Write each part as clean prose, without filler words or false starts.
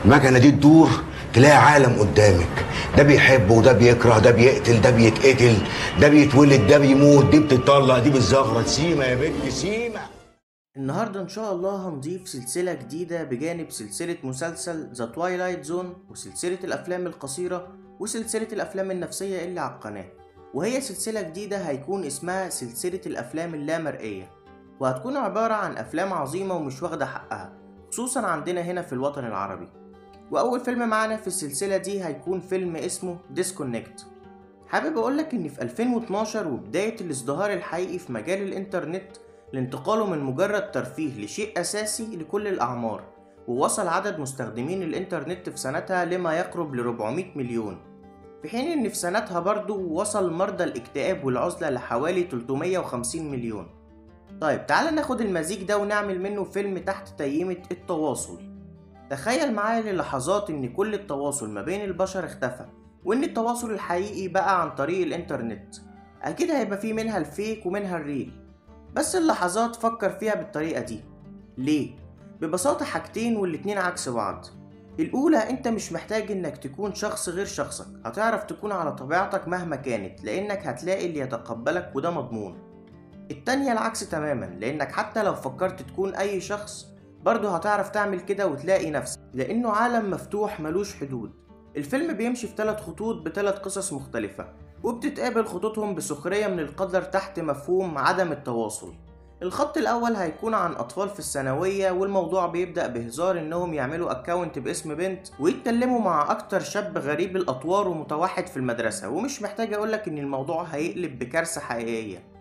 المكنه دي تدور تلاقي عالم قدامك، ده بيحب وده بيكره، ده بيقتل ده بيتقتل، ده بيتولد ده بيموت، دي بتتطلق دي بتزغرط. سيما يا بنت سيما. النهاردة إن شاء الله هنضيف سلسلة جديدة بجانب سلسلة مسلسل ذا تويلايت زون وسلسلة الأفلام القصيرة وسلسلة الأفلام النفسية اللي على القناة، وهي سلسلة جديدة هيكون اسمها سلسلة الأفلام اللامرئية، وهتكون عبارة عن أفلام عظيمة ومش واخدة حقها خصوصا عندنا هنا في الوطن العربي. وأول فيلم معنا في السلسلة دي هيكون فيلم اسمه ديسكونكت. حابب أقولك إن في 2012 وبداية الازدهار الحقيقي في مجال الإنترنت لانتقاله من مجرد ترفيه لشيء أساسي لكل الأعمار، ووصل عدد مستخدمين الإنترنت في سنتها لما يقرب ل 400 مليون، في حين إن في سنتها برضو وصل مرضى الاكتئاب والعزلة لحوالي 350 مليون. طيب تعال ناخد المزيج ده ونعمل منه فيلم تحت تيمة التواصل. تخيل معايا للحظات إن كل التواصل ما بين البشر اختفى، وإن التواصل الحقيقي بقى عن طريق الإنترنت. أكيد هيبقى فيه منها الفيك ومنها الريل، بس اللحظات فكر فيها بالطريقة دي. ليه؟ ببساطة حاجتين والاتنين عكس بعض. الأولى أنت مش محتاج إنك تكون شخص غير شخصك، هتعرف تكون على طبيعتك مهما كانت لأنك هتلاقي اللي يتقبلك وده مضمون. التانية العكس تماما، لأنك حتى لو فكرت تكون أي شخص برضه هتعرف تعمل كده وتلاقي نفسك، لأنه عالم مفتوح ملوش حدود. الفيلم بيمشي في 3 خطوط ب3 قصص مختلفة، وبتتقابل خطوطهم بسخرية من القدر تحت مفهوم عدم التواصل. الخط الأول هيكون عن أطفال في الثانوية، والموضوع بيبدأ بهزار إنهم يعملوا أكاونت باسم بنت ويتكلموا مع أكتر شاب غريب الأطوار ومتوحد في المدرسة، ومش محتاج أقولك إن الموضوع هيقلب بكارثة حقيقية.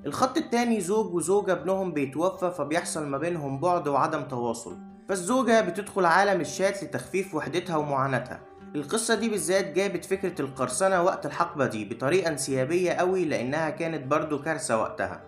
الخط التاني زوج وزوجة ابنهم بيتوفى، فبيحصل ما بينهم بعد وعدم تواصل، فالزوجة بتدخل عالم الشات لتخفيف وحدتها ومعاناتها. القصة دي بالذات جابت فكرة القرصنة وقت الحقبة دي بطريقة انسيابية قوي، لأنها كانت برضو كارثة وقتها.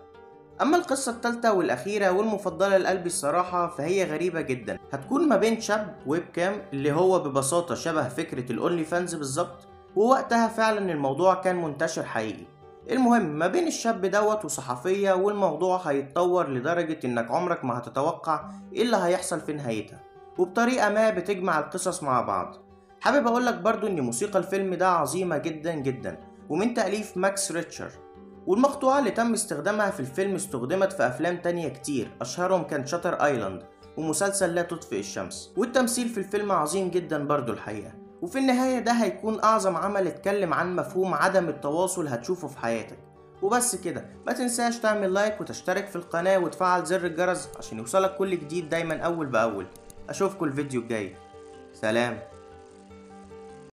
أما القصة التالتة والأخيرة والمفضلة لقلبي الصراحة فهي غريبة جدا، هتكون ما بين شاب ويب كام اللي هو ببساطة شبه فكرة الأونلي فانز بالظبط، ووقتها فعلا الموضوع كان منتشر حقيقي. المهم ما بين الشاب دوت وصحفية، والموضوع هيتطور لدرجة إنك عمرك ما هتتوقع إيه اللي هيحصل في نهايتها، وبطريقة ما بتجمع القصص مع بعض. حابب أقولك برضو إن موسيقى الفيلم ده عظيمة جدا جدا، ومن تأليف ماكس ريتشر، والمقطوعة اللي تم استخدامها في الفيلم استخدمت في أفلام تانية كتير، أشهرهم كان شاتر آيلاند ومسلسل لا تطفئ الشمس، والتمثيل في الفيلم عظيم جدا برضو الحقيقة. وفي النهاية ده هيكون أعظم عمل اتكلم عن مفهوم عدم التواصل هتشوفه في حياتك. وبس كده، ما تنساش تعمل لايك وتشترك في القناة وتفعل زر الجرس عشان يوصلك كل جديد دايما أول بأول. أشوفكوا الفيديو الجاي، سلام.